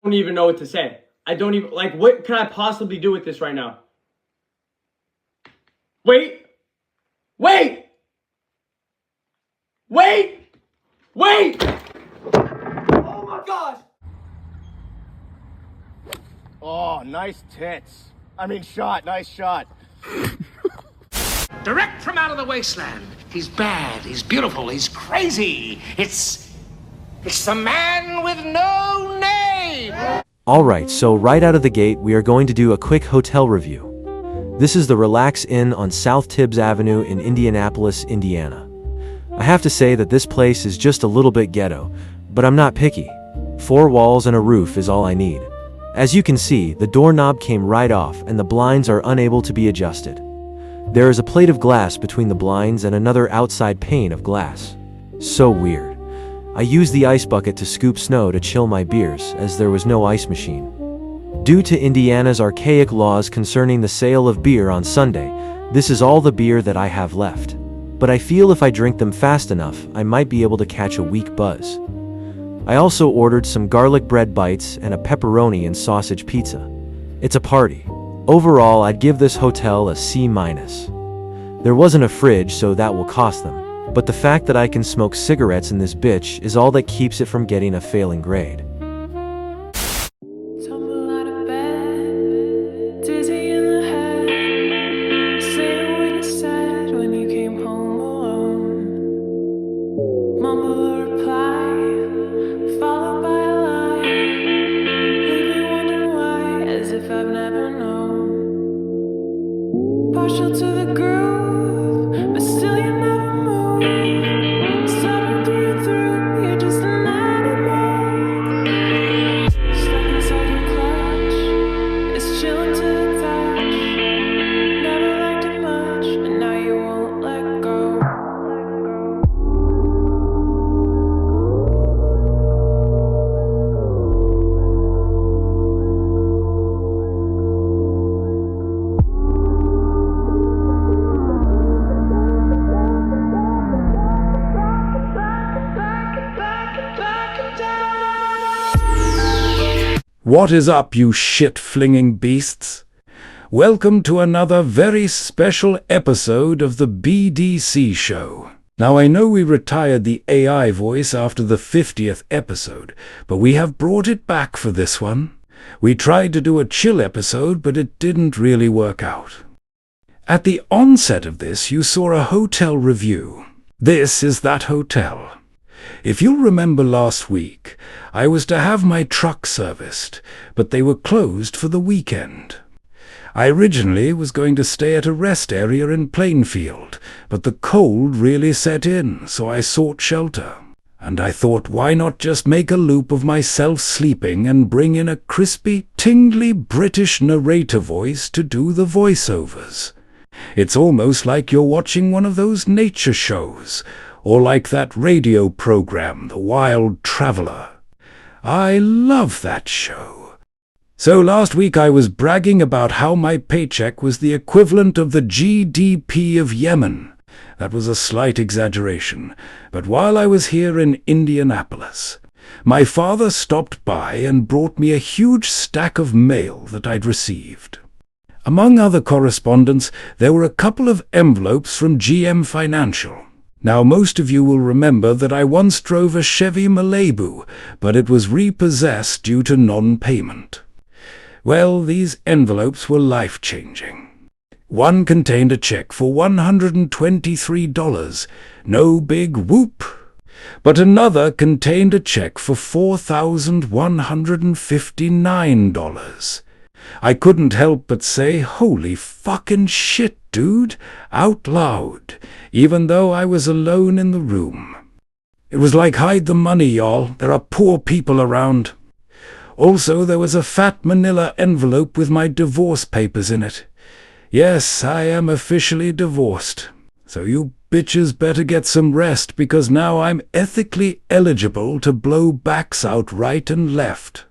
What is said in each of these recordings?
don't even know what to say. I don't even, like, what can I possibly do with this right now? Wait! Wait! Wait! Wait! Oh my gosh! Oh, nice tits. I mean, nice shot. Direct from out of the wasteland. He's bad, he's beautiful, he's crazy. It's the man with no name. Alright, so right out of the gate, we are going to do a quick hotel review. This is the Relax Inn on South Tibbs Avenue in Indianapolis, Indiana. I have to say that this place is just a little bit ghetto, but I'm not picky. 4 walls and a roof is all I need. As you can see, the doorknob came right off and the blinds are unable to be adjusted. There is a plate of glass between the blinds and another outside pane of glass. So weird. I used the ice bucket to scoop snow to chill my beers, as there was no ice machine. Due to Indiana's archaic laws concerning the sale of beer on Sunday, this is all the beer that I have left. But I feel if I drink them fast enough, I might be able to catch a weak buzz. I also ordered some garlic bread bites and a pepperoni and sausage pizza. It's a party. Overall, I'd give this hotel a C-. There wasn't a fridge, so that will cost them. But the fact that I can smoke cigarettes in this bitch is all that keeps it from getting a failing grade. Tumble out of bed, dizzy in the head. Say when you said when you came home alone. Mumble a reply, followed by a lie. Leave me wondering why, as if I've never known. Partial to the groove, but still you never move. Stubborn through and through, you're just an animal. Stuck inside your clutch, it's chilling to the touch. Never liked it much, and now you won't let go. What is up, you shit-flinging beasts? Welcome to another very special episode of the BDC Show. Now, I know we retired the AI voice after the 50th episode, but we have brought it back for this one. We tried to do a chill episode, but it didn't really work out. At the onset of this, you saw a hotel review. This is that hotel. If you'll remember last week, I was to have my truck serviced, but they were closed for the weekend. I originally was going to stay at a rest area in Plainfield, but the cold really set in, so I sought shelter. And I thought, why not just make a loop of myself sleeping and bring in a crispy, tingly British narrator voice to do the voiceovers. It's almost like you're watching one of those nature shows, or like that radio program, The Wild Traveller. I love that show. So last week I was bragging about how my paycheck was the equivalent of the GDP of Yemen. That was a slight exaggeration, but while I was here in Indianapolis, my father stopped by and brought me a huge stack of mail that I'd received. Among other correspondence, there were a couple of envelopes from GM Financial. Now, most of you will remember that I once drove a Chevy Malibu, but it was repossessed due to non-payment. Well, these envelopes were life-changing. One contained a check for $123, no big whoop. But another contained a check for $4,159. I couldn't help but say, holy fucking shit, dude, out loud, even though I was alone in the room. It was like hide the money, y'all. There are poor people around. Also, there was a fat manila envelope with my divorce papers in it. Yes, I am officially divorced. So you bitches better get some rest, because now I'm ethically eligible to blow backs out right and left.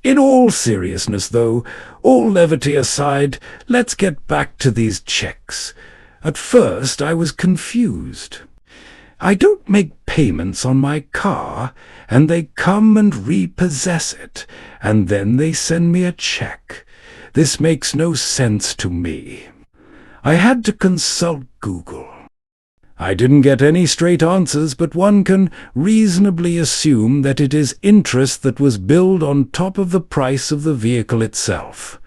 In all seriousness, though, all levity aside, let's get back to these checks. At first, I was confused. I don't make payments on my car, and they come and repossess it, and then they send me a check. This makes no sense to me. I had to consult Google. I didn't get any straight answers, but one can reasonably assume that it is interest that was billed on top of the price of the vehicle itself.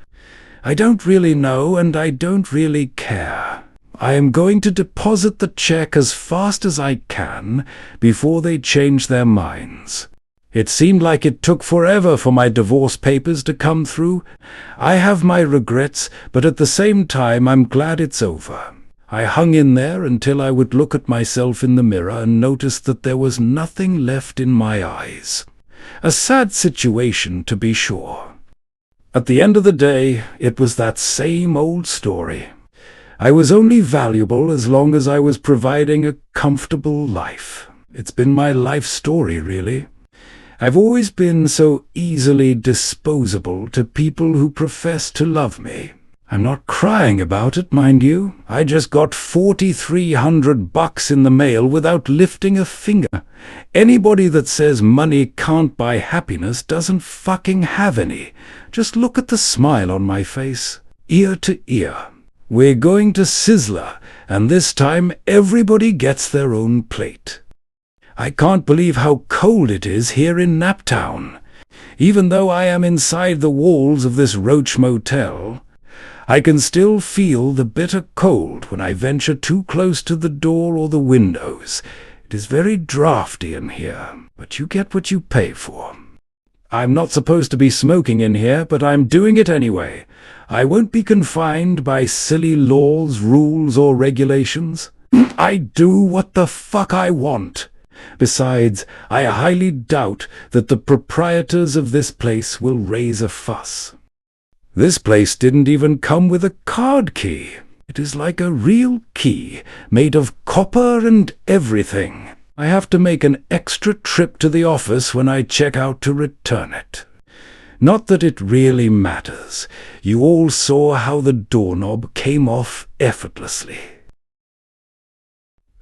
I don't really know, and I don't really care. I am going to deposit the check as fast as I can before they change their minds. It seemed like it took forever for my divorce papers to come through. I have my regrets, but at the same time I'm glad it's over. I hung in there until I would look at myself in the mirror and notice that there was nothing left in my eyes. A sad situation, to be sure. At the end of the day, it was that same old story. I was only valuable as long as I was providing a comfortable life. It's been my life story, really. I've always been so easily disposable to people who profess to love me. I'm not crying about it, mind you. I just got $4,300 in the mail without lifting a finger. Anybody that says money can't buy happiness doesn't fucking have any. Just look at the smile on my face, ear to ear. We're going to Sizzler, and this time everybody gets their own plate. I can't believe how cold it is here in Naptown. Even though I am inside the walls of this roach motel, I can still feel the bitter cold when I venture too close to the door or the windows. It is very drafty in here, but you get what you pay for. I'm not supposed to be smoking in here, but I'm doing it anyway. I won't be confined by silly laws, rules, or regulations. I do what the fuck I want. Besides, I highly doubt that the proprietors of this place will raise a fuss. This place didn't even come with a card key. It is like a real key, made of copper and everything. I have to make an extra trip to the office when I check out to return it. Not that it really matters. You all saw how the doorknob came off effortlessly.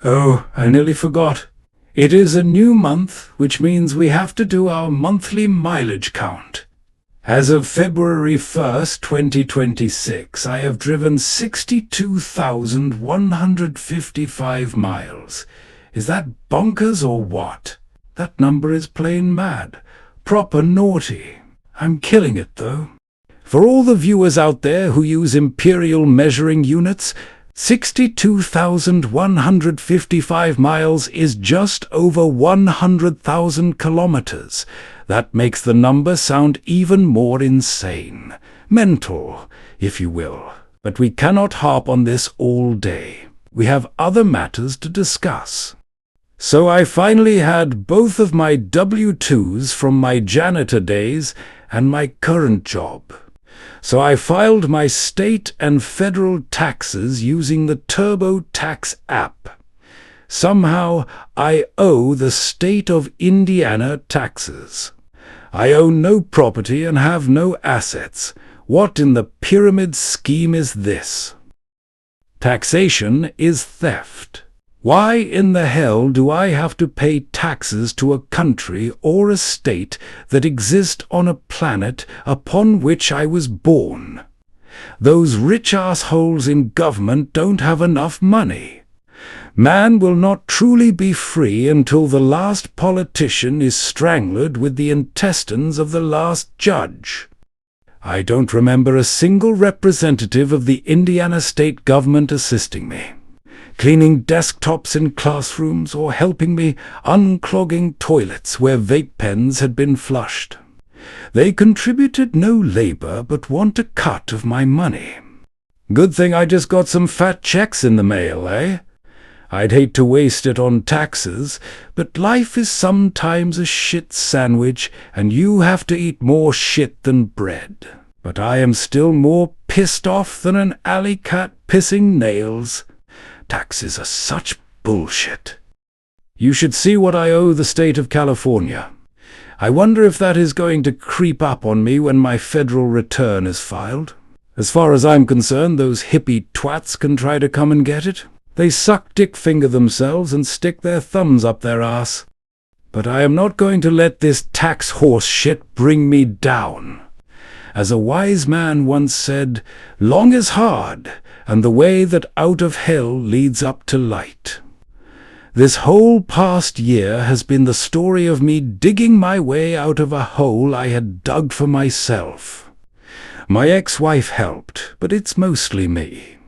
Oh, I nearly forgot. It is a new month, which means we have to do our monthly mileage count. As of February 1st, 2026, I have driven 62,155 miles. Is that bonkers or what? That number is plain mad. Proper naughty. I'm killing it, though. For all the viewers out there who use imperial measuring units, 62,155 miles is just over 100,000 kilometers. That makes the number sound even more insane. Mental, if you will. But we cannot harp on this all day. We have other matters to discuss. So I finally had both of my W-2s from my janitor days and my current job. So I filed my state and federal taxes using the TurboTax app. Somehow I owe the state of Indiana taxes. I own no property and have no assets. What in the pyramid scheme is this? Taxation is theft. Why in the hell do I have to pay taxes to a country or a state that exist on a planet upon which I was born? Those rich assholes in government don't have enough money. Man will not truly be free until the last politician is strangled with the intestines of the last judge. I don't remember a single representative of the Indiana state government assisting me, cleaning desktops in classrooms, or helping me unclogging toilets where vape pens had been flushed. They contributed no labor but want a cut of my money. Good thing I just got some fat checks in the mail, eh? I'd hate to waste it on taxes, but life is sometimes a shit sandwich, and you have to eat more shit than bread. But I am still more pissed off than an alley cat pissing nails. Taxes are such bullshit. You should see what I owe the state of California. I wonder if that is going to creep up on me when my federal return is filed. As far as I'm concerned, those hippie twats can try to come and get it. They suck dick finger themselves and stick their thumbs up their ass. But I am not going to let this tax horse shit bring me down. As a wise man once said, long is hard, and the way that out of hell leads up to light. This whole past year has been the story of me digging my way out of a hole I had dug for myself. My ex-wife helped, but it's mostly me.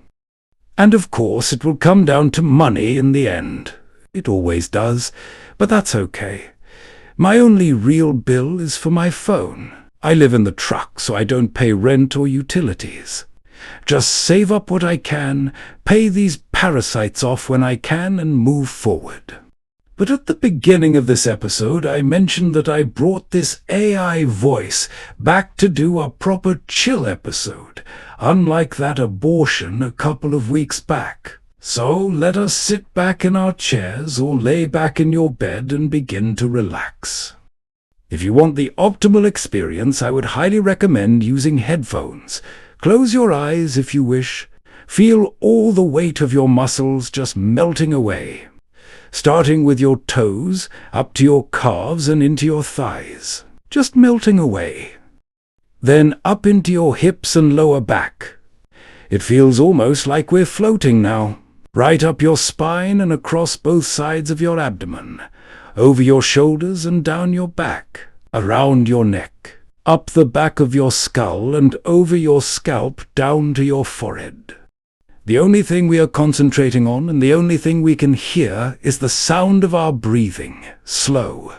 And of course it will come down to money in the end. It always does, but that's okay. My only real bill is for my phone. I live in the truck, so I don't pay rent or utilities. Just save up what I can, pay these parasites off when I can, and move forward. But at the beginning of this episode, I mentioned that I brought this AI voice back to do a proper chill episode, unlike that abortion a couple of weeks back. So let us sit back in our chairs or lay back in your bed and begin to relax. If you want the optimal experience, I would highly recommend using headphones. Close your eyes if you wish. Feel all the weight of your muscles just melting away, starting with your toes, up to your calves and into your thighs, just melting away. Then up into your hips and lower back. It feels almost like we're floating now, right up your spine and across both sides of your abdomen, over your shoulders and down your back, around your neck, up the back of your skull and over your scalp down to your forehead. The only thing we are concentrating on and the only thing we can hear is the sound of our breathing, slow,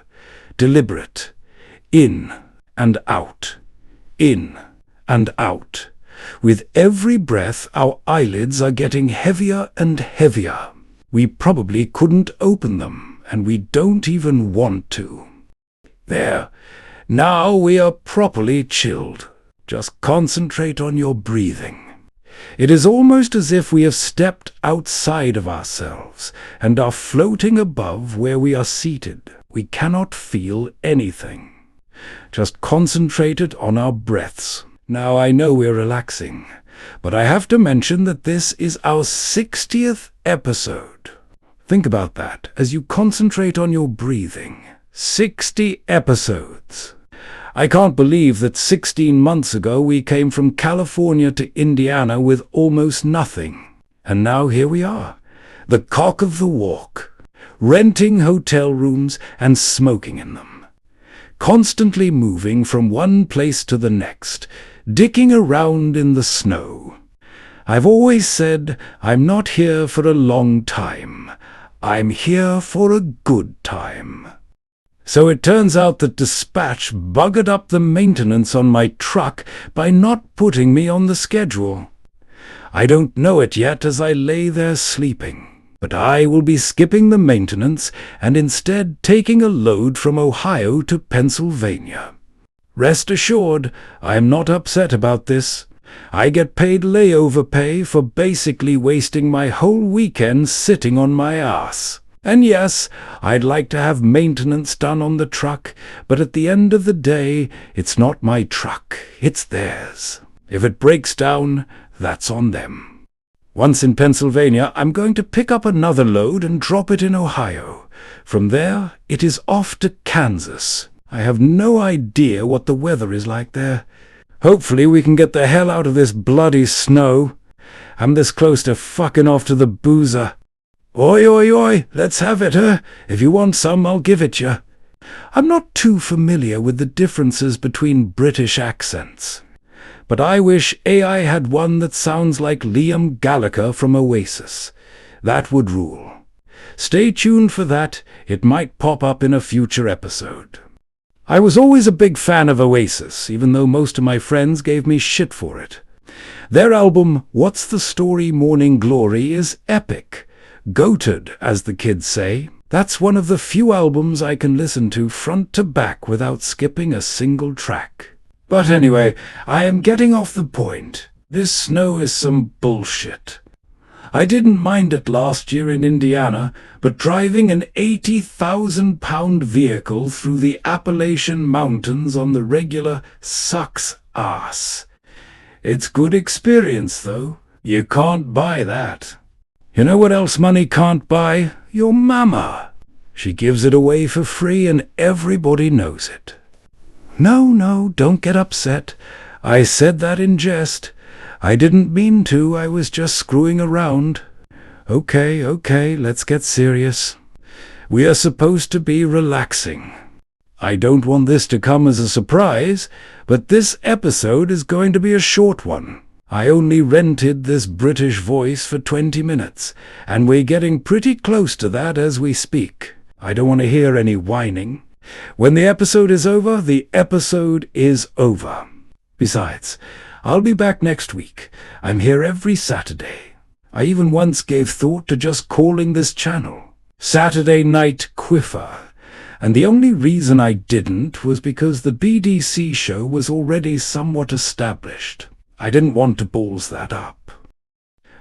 deliberate, in and out, in and out. With every breath, our eyelids are getting heavier and heavier. We probably couldn't open them, and we don't even want to. There. Now we are properly chilled. Just concentrate on your breathing. It is almost as if we have stepped outside of ourselves and are floating above where we are seated. We cannot feel anything. Just concentrated on our breaths. Now I know we're relaxing, but I have to mention that this is our 60th episode. Think about that as you concentrate on your breathing. 60 episodes. I can't believe that 16 months ago we came from California to Indiana with almost nothing. And now here we are, the cock of the walk, renting hotel rooms and smoking in them, constantly moving from one place to the next, dicking around in the snow. I've always said I'm not here for a long time. I'm here for a good time. So it turns out that Dispatch buggered up the maintenance on my truck by not putting me on the schedule. I don't know it yet as I lay there sleeping, but I will be skipping the maintenance and instead taking a load from Ohio to Pennsylvania. Rest assured, I am not upset about this. I get paid layover pay for basically wasting my whole weekend sitting on my ass. And yes, I'd like to have maintenance done on the truck, but at the end of the day, it's not my truck, it's theirs. If it breaks down, that's on them. Once in Pennsylvania, I'm going to pick up another load and drop it in Ohio. From there, it is off to Kansas. I have no idea what the weather is like there. Hopefully we can get the hell out of this bloody snow. I'm this close to fucking off to the boozer. Oi, oi, oi, let's have it, huh? If you want some, I'll give it you. I'm not too familiar with the differences between British accents, but I wish AI had one that sounds like Liam Gallagher from Oasis. That would rule. Stay tuned for that, it might pop up in a future episode. I was always a big fan of Oasis, even though most of my friends gave me shit for it. Their album, What's the Story Morning Glory, is epic. Goated, as the kids say. That's one of the few albums I can listen to front to back without skipping a single track. But anyway, I am getting off the point. This snow is some bullshit. I didn't mind it last year in Indiana, but driving an 80,000-pound vehicle through the Appalachian Mountains on the regular sucks ass. It's good experience, though. You can't buy that. You know what else money can't buy? Your mama. She gives it away for free and everybody knows it. No, don't get upset. I said that in jest. I didn't mean to, I was just screwing around. Okay, let's get serious. We are supposed to be relaxing. I don't want this to come as a surprise, but this episode is going to be a short one. I only rented this British voice for 20 minutes, and we're getting pretty close to that as we speak. I don't want to hear any whining. When the episode is over, the episode is over. Besides, I'll be back next week. I'm here every Saturday. I even once gave thought to just calling this channel Saturday Night Quiffer. And the only reason I didn't was because the BDC show was already somewhat established. I didn't want to balls that up.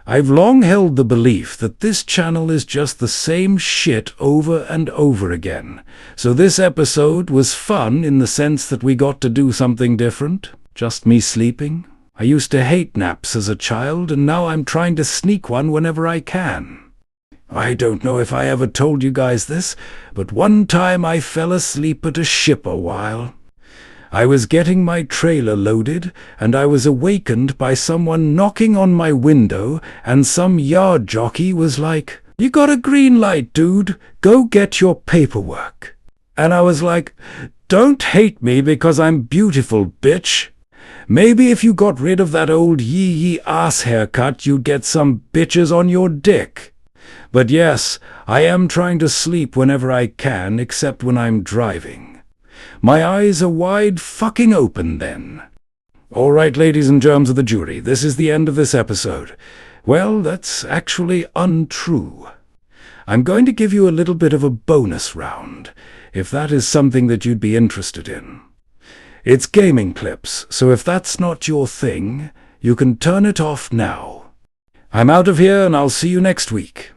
I've long held the belief that this channel is just the same shit over and over again. So this episode was fun in the sense that we got to do something different. Just me sleeping. I used to hate naps as a child, and now I'm trying to sneak one whenever I can. I don't know if I ever told you guys this, but one time I fell asleep at a ship a while. I was getting my trailer loaded, and I was awakened by someone knocking on my window, and some yard jockey was like, "You got a green light, dude. Go get your paperwork." And I was like, "Don't hate me because I'm beautiful, bitch. Maybe if you got rid of that old yee ass haircut, you'd get some bitches on your dick." But yes, I am trying to sleep whenever I can, except when I'm driving. My eyes are wide fucking open then. All right, ladies and germs of the jury, this is the end of this episode. Well, that's actually untrue. I'm going to give you a little bit of a bonus round, if that is something that you'd be interested in. It's gaming clips, so if that's not your thing, you can turn it off now. I'm out of here, and I'll see you next week.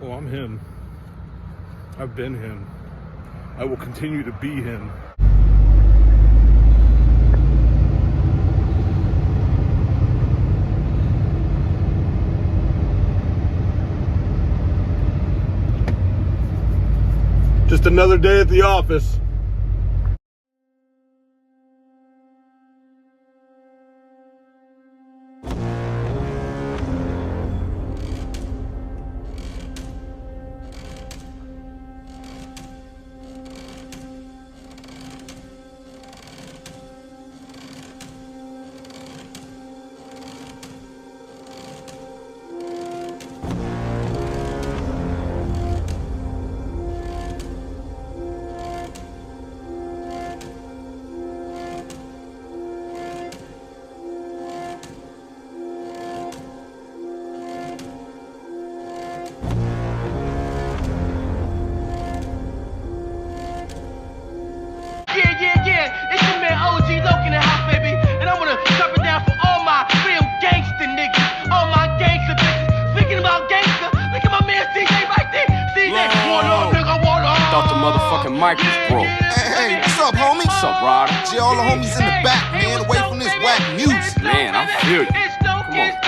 Oh, I'm him. I've been him. I will continue to be him. Just another day at the office. Yeah, it's your man OG Loke in the house, baby. And I'm gonna drop it down for all my real gangster niggas, all my gangster bitches. Speaking about gangster, look at my man CJ right there. CJ, what up, nigga, what up? Thought the motherfucking mic was broke. Hey, what's up, homie? What's up, Rod? All the homies in the back, man, away from this whack music. Man, I feel you. Come on.